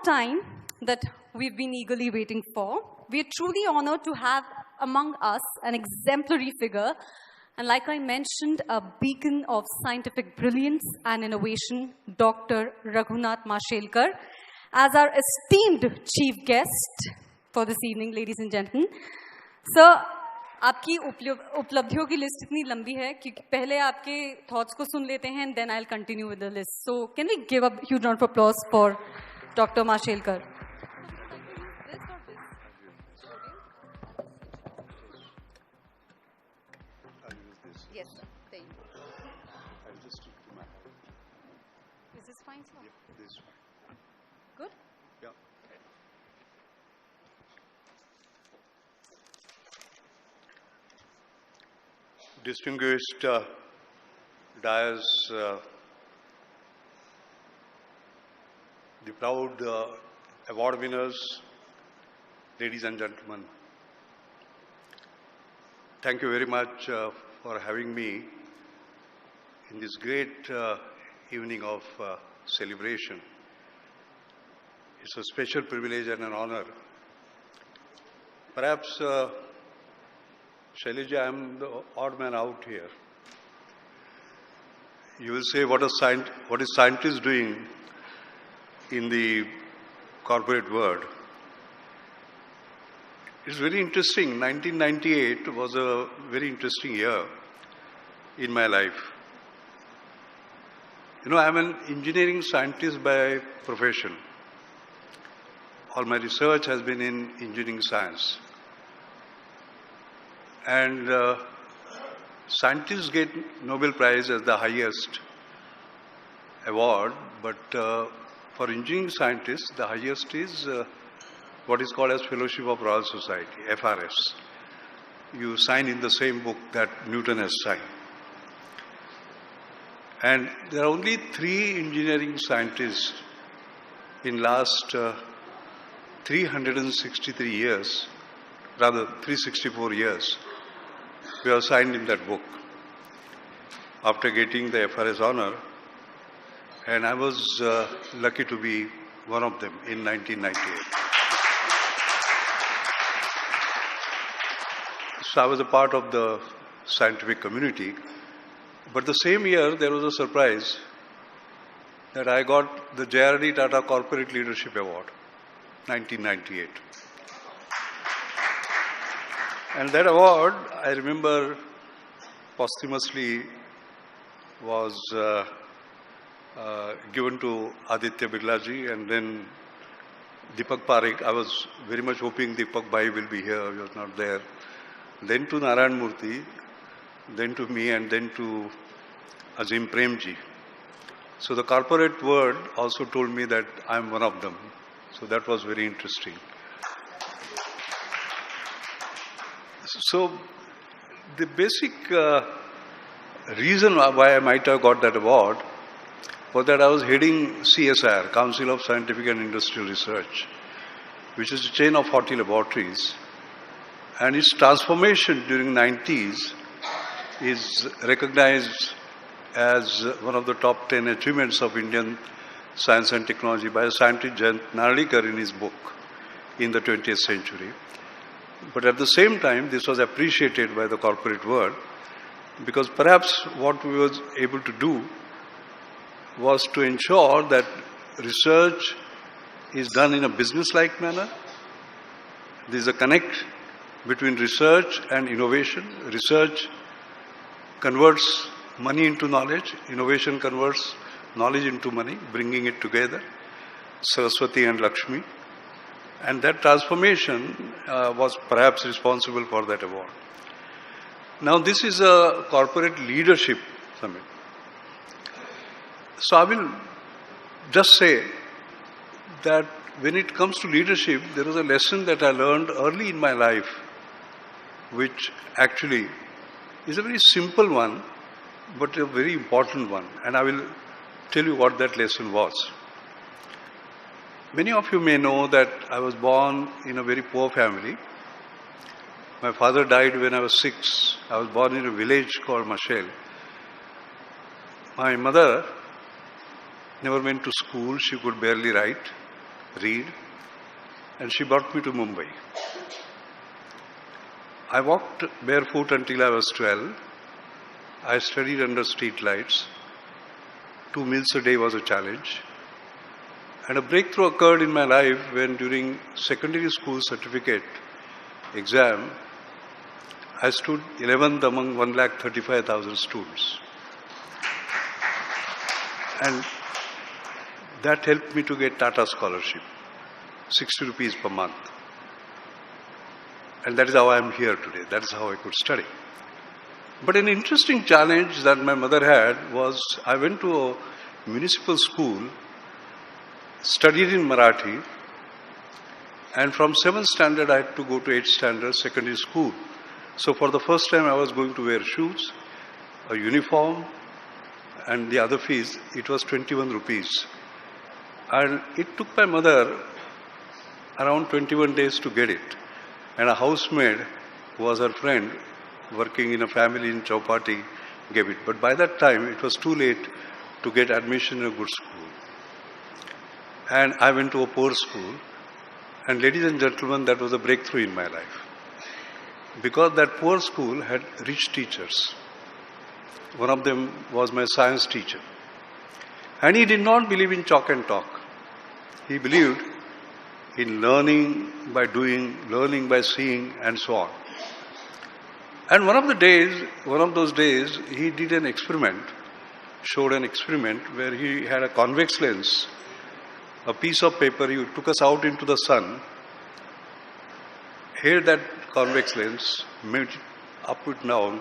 time that we've been eagerly waiting for. We are truly honored to have among us an exemplary figure, and like I mentioned, a beacon of scientific brilliance and innovation, Dr. Raghunath Mashelkar, as our esteemed chief guest for this evening, ladies and gentlemen. Sir, आपकी उपलब्धियों की list इतनी लंबी है कि पहले आपके thoughts को सुन लेते हैं, and then I'll continue with the list. So, can we give a huge round of applause for Dr. Mashelkar? Yes, sir. Thank you. I'll just stick to my hand. Is this fine, sir? Yeah, this is fine. Good? Yeah. Distinguished Dias, the proud award winners, ladies and gentlemen, thank you very much for having me in this great evening of celebration. It's a special privilege and an honor. Perhaps, Shailaja, I'm the odd man out here. You will say, what is scientists doing in the corporate world? It's very interesting. 1998 was a very interesting year in my life. You know, I'm an engineering scientist by profession. All my research has been in engineering science. And scientists get Nobel Prize as the highest award, but for engineering scientists, the highest is what is called as Fellowship of Royal Society, FRS. You sign in the same book that Newton has signed. And there are only 3 engineering scientists in last 363 years, rather 364 years, who have signed in that book after getting the FRS honor. And I was lucky to be one of them in 1998. So I was a part of the scientific community. But the same year, there was a surprise that I got the J.R.D. Tata Corporate Leadership Award, 1998. And that award, I remember, posthumously was given to Aditya Birlaji and then Deepak Parekh. I was very much hoping Deepak Bhai will be here. He was not there. Then to Narayan Murthy, then to me, and then to Azim Premji. So the corporate world also told me that I'm one of them. So that was very interesting. So the basic reason why I might have got that award was that I was heading CSIR, Council of Scientific and Industrial Research, which is a chain of 40 laboratories. And its transformation during the 90s is recognized as one of the top 10 achievements of Indian science and technology by a scientist, Jayant Narlikar, in his book, In the 20th Century. But at the same time, this was appreciated by the corporate world because perhaps what we were able to do was to ensure that research is done in a business-like manner. There is a connect between research and innovation. Research converts money into knowledge. Innovation converts knowledge into money, bringing it together. Saraswati and Lakshmi. And that transformation was perhaps responsible for that award. Now, this is a corporate leadership summit. So I will just say that when it comes to leadership, there was a lesson that I learned early in my life, which actually is a very simple one, but a very important one. And I will tell you what that lesson was. Many of you may know that I was born in a very poor family. My father died when I was 6. I was born in a village called Mashel. My mother never went to school. She could barely write. read, and she brought me to Mumbai. I walked barefoot until I was 12. I studied under street lights. 2 meals a day was a challenge. And a breakthrough occurred in my life when during secondary school certificate exam, I stood 11th among 135,000 students. And that helped me to get Tata scholarship, 60 rupees per month. And that is how I am here today. That is how I could study. But an interesting challenge that my mother had was I went to a municipal school, studied in Marathi, and from 7th standard I had to go to 8th standard secondary school. So for the first time I was going to wear shoes, a uniform, and the other fees, it was 21 rupees. And it took my mother around 21 days to get it. And a housemaid who was her friend, working in a family in Chowpatty, gave it. But by that time, it was too late to get admission in a good school. And I went to a poor school. And ladies and gentlemen, that was a breakthrough in my life. Because that poor school had rich teachers. One of them was my science teacher. And he did not believe in chalk and talk. He believed in learning by doing, learning by seeing, and so on. And one of those days, he did an experiment, showed an experiment where he had a convex lens, a piece of paper. He took us out into the sun, held that convex lens, made it up and down,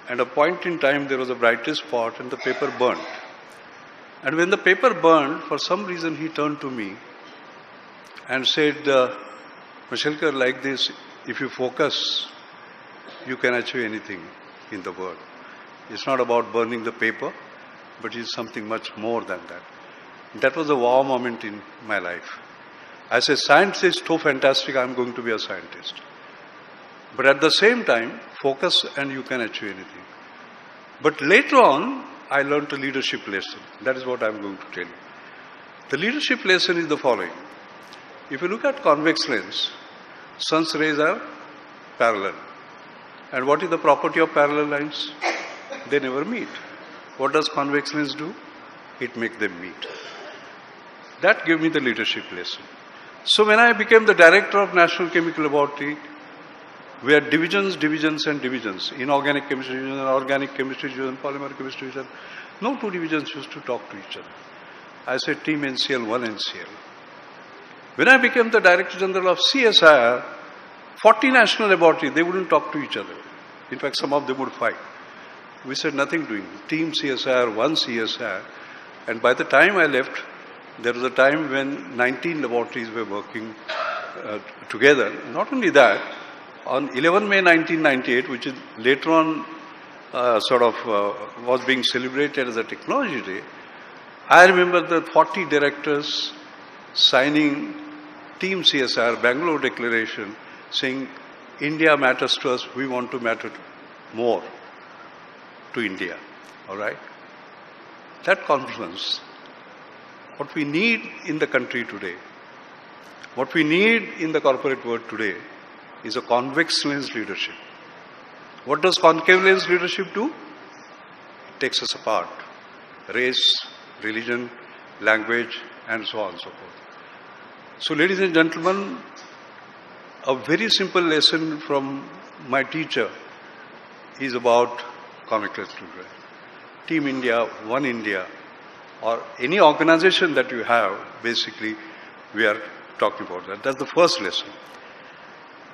and at a point in time there was a brightest spot and the paper burnt. And when the paper burned, for some reason he turned to me and said, Mashelkar, like this, if you focus, you can achieve anything in the world. It's not about burning the paper, but it's something much more than that. That was a wow moment in my life. I said, science is so fantastic, I'm going to be a scientist. But at the same time, focus and you can achieve anything. But later on, I learned a leadership lesson. That is what I'm going to tell you. The leadership lesson is the following. If you look at convex lens, sun's rays are parallel. And what is the property of parallel lines? They never meet. What does convex lens do? It makes them meet. That gave me the leadership lesson. So when I became the director of National Chemical Laboratory, we had divisions, and divisions. Inorganic chemistry division, organic chemistry division, polymer chemistry division. No two divisions used to talk to each other. I said team NCL, one NCL. When I became the Director General of CSIR, 40 national laboratories, they wouldn't talk to each other. In fact, some of them would fight. We said nothing doing. Team CSIR, one CSIR. And by the time I left, there was a time when 19 laboratories were working together. Not only that, on 11 May 1998, which is later on was being celebrated as a technology day, I remember the 40 directors signing Team CSR Bangalore Declaration saying, India matters to us, we want to matter more to India. All right? That conference, what we need in the country today, what we need in the corporate world today is a convex lens leadership. What does concave lens leadership do? It takes us apart. Race, religion, language, and so on and so forth. So, ladies and gentlemen, a very simple lesson from my teacher is about convex lens leadership. Team India, One India, or any organization that you have, basically, we are talking about that. That's the first lesson.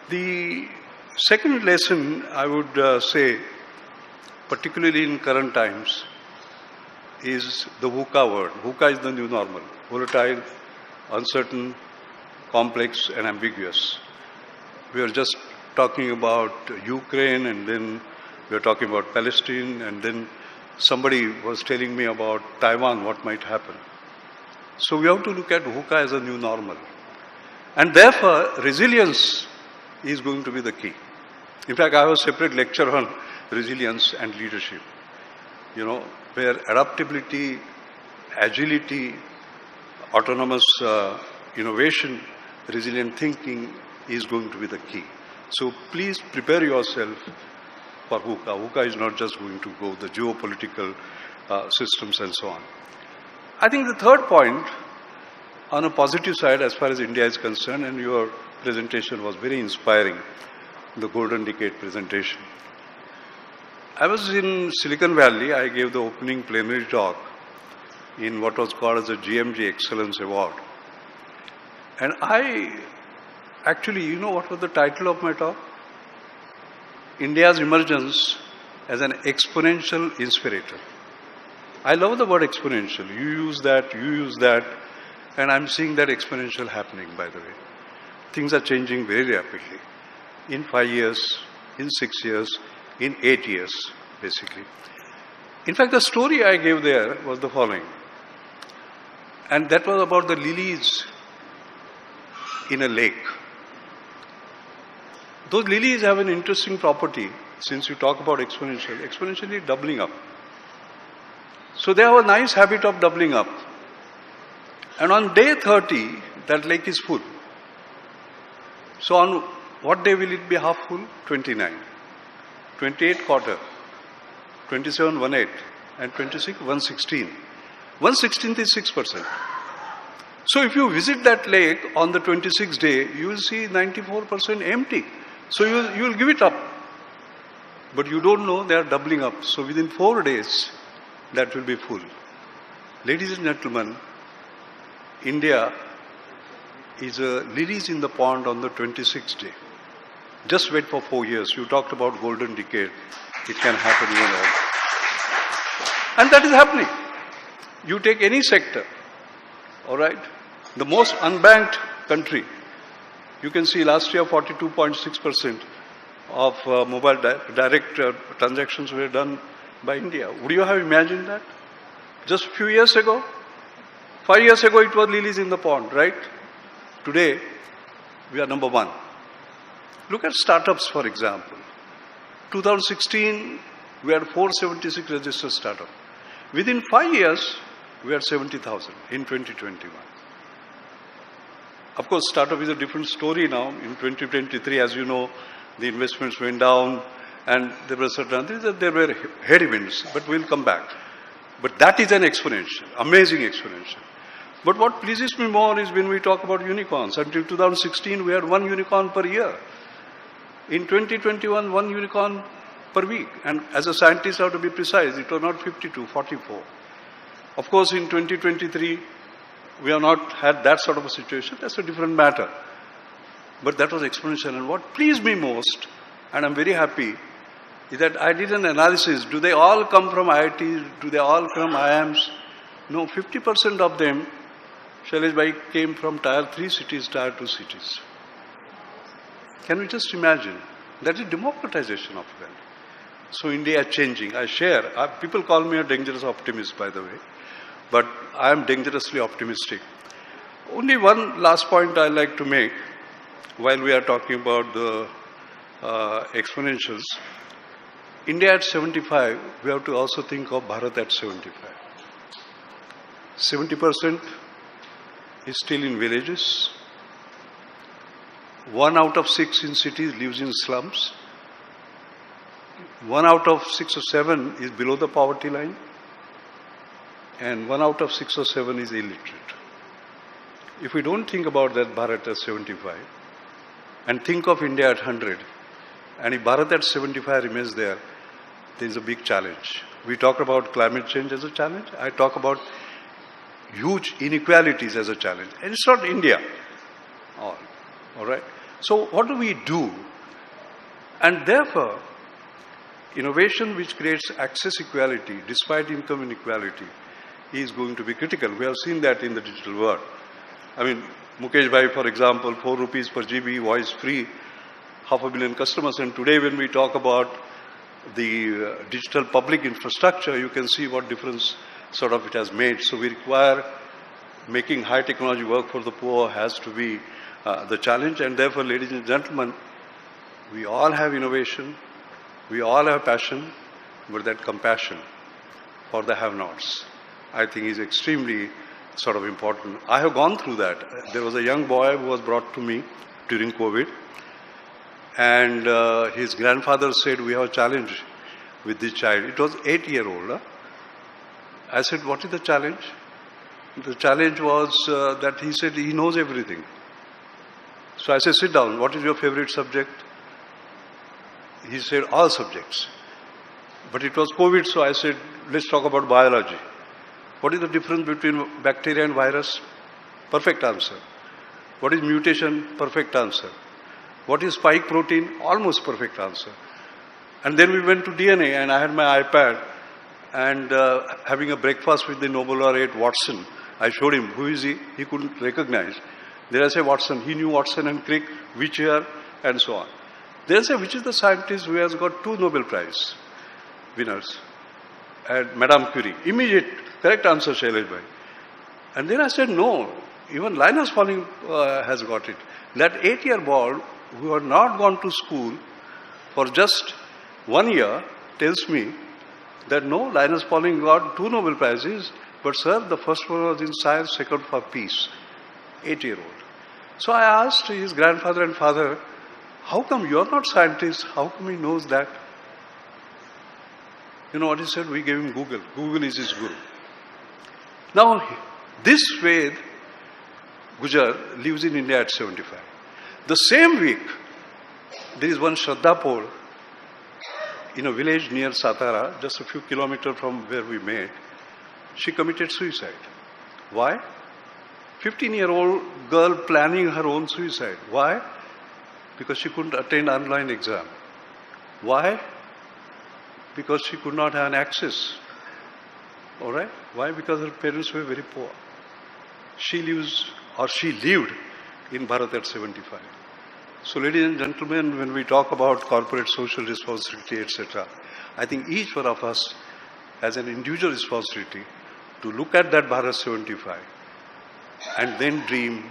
The second lesson, I would say, particularly in current times, is the VUCA word. VUCA is the new normal. Volatile, uncertain, complex, and ambiguous. We are just talking about Ukraine, and then we are talking about Palestine, and then somebody was telling me about Taiwan, what might happen. So we have to look at VUCA as a new normal. And therefore, resilience is going to be the key. In fact, I have a separate lecture on resilience and leadership, where adaptability, agility, autonomous innovation, resilient thinking is going to be the key. So please prepare yourself for VUCA. VUCA is not just going to go the geopolitical systems and so on. I think the third point, on a positive side as far as India is concerned, and your presentation was very inspiring, the Golden Decade presentation. I was in Silicon Valley. I gave the opening plenary talk in what was called as the GMG Excellence Award. And I actually, you know what was the title of my talk? India's emergence as an exponential inspirator. I love the word exponential. You use that, and I'm seeing that exponential happening, by the way. Things are changing very rapidly. In 5 years, in 6 years, in 8 years, basically. In fact, the story I gave there was the following. And that was about the lilies in a lake. Those lilies have an interesting property, since you talk about exponentially doubling up. So they have a nice habit of doubling up. And on day 30, that lake is full. So on what day will it be half full? 29. 28 quarter. 27 1/8. And 26 1/16. 1/16 is 6%. So if you visit that lake on the 26th day, you will see 94% empty. So you will give it up. But you don't know they are doubling up. So within 4 days, that will be full. Ladies and gentlemen, India is a lilies in the pond on the 26th day. Just wait for 4 years. You talked about golden decade. It can happen even all. And that is happening. You take any sector, all right? The most unbanked country, you can see last year 42.6% of mobile direct transactions were done by India. Would you have imagined that? Just a few years ago? 5 years ago it was lilies in the pond, right? Today, we are number one. Look at startups, for example. 2016, we had 476 registered startups. Within 5 years, we had 70,000 in 2021. Of course, startup is a different story now. In 2023, as you know, the investments went down and there were certain things that there were headwinds, but we'll come back. But that is an exponential, amazing exponential. But what pleases me more is when we talk about unicorns. Until 2016, we had 1 unicorn per year. In 2021, 1 unicorn per week. And as a scientist, I have to be precise, it was not 52, 44. Of course, in 2023, we have not had that sort of a situation. That's a different matter. But that was exponential. And what pleased me most, and I'm very happy, is that I did an analysis. Do they all come from IITs? Do they all come from IIMs? No, 50% of them, Shailesh Bhai, came from Tier 3 cities, Tier 2 cities. Can we just imagine? That is democratization of wealth. So India is changing. I share. People call me a dangerous optimist, by the way. But I am dangerously optimistic. Only one last point I like to make while we are talking about the exponentials. India at 75, we have to also think of Bharat at 75. 70% is still in villages. 1 out of 6 in cities lives in slums. 1 out of 6 or 7 is below the poverty line. And 1 out of 6 or 7 is illiterate. If we don't think about that Bharat at 75 and think of India at 100, and if Bharat at 75 remains there is a big challenge. We talk about climate change as a challenge. I talk about huge inequalities as a challenge. And it's not India. All right? So what do we do? And therefore, innovation which creates access equality despite income inequality is going to be critical. We have seen that in the digital world. I mean, Mukesh Bhai, for example, 4 rupees per GB, voice free, 500 million customers. And today when we talk about the digital public infrastructure, you can see what difference sort of it has made. So we require making high technology work for the poor has to be the challenge. And therefore, ladies and gentlemen, we all have innovation, we all have passion, but that compassion for the have-nots, I think, is extremely sort of important. I have gone through that. There was a young boy who was brought to me during COVID, and his grandfather said, we have a challenge with this child. It was 8-year-old. Huh? I said, what is the challenge? The challenge was that he said he knows everything. So I said, sit down. What is your favorite subject? He said, all subjects. But it was COVID, so I said, let's talk about biology. What is the difference between bacteria and virus? Perfect answer. What is mutation? Perfect answer. What is spike protein? Almost perfect answer. And then we went to DNA, and I had my iPad, and having a breakfast with the Nobel laureate Watson, I showed him, who is he? He couldn't recognize. Then I said, Watson. He knew Watson and Crick, which year, and so on. Then I said, which is the scientist who has got 2 Nobel Prize winners? And Madame Curie. Immediate, correct answer, Shailesh bhai. And then I said, no, even Linus Pauling has got it. That 8-year boy who had not gone to school for just 1 year tells me that no, Linus Pauling got 2 Nobel Prizes, but sir, the first one was in science, second for peace. 8-year-old. So I asked his grandfather and father, how come you are not scientists? How come he knows that? You know what he said? We gave him Google. Google is his guru. Now, this Ved Gujar lives in India at 75. The same week, there is one Shraddha Paul in a village near Satara, just a few kilometers from where we met. She committed suicide. Why? 15-year-old girl planning her own suicide. Why? Because she couldn't attend online exam. Why? Because she could not have an access. All right? Why? Because her parents were very poor. She lived in Bharat at 75. So, ladies and gentlemen, when we talk about corporate social responsibility, etc., I think each one of us has an individual responsibility to look at that Bharat 75 and then dream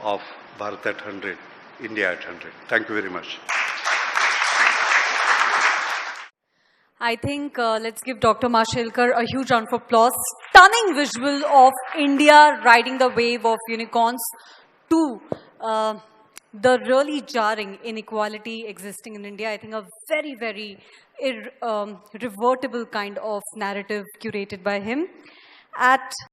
of Bharat at 100, India at 100. Thank you very much. I think let's give Dr. Mashelkar a huge round of applause. Stunning visual of India riding the wave of unicorns to the really jarring inequality existing in India. I think a very, very revertible kind of narrative curated by him. At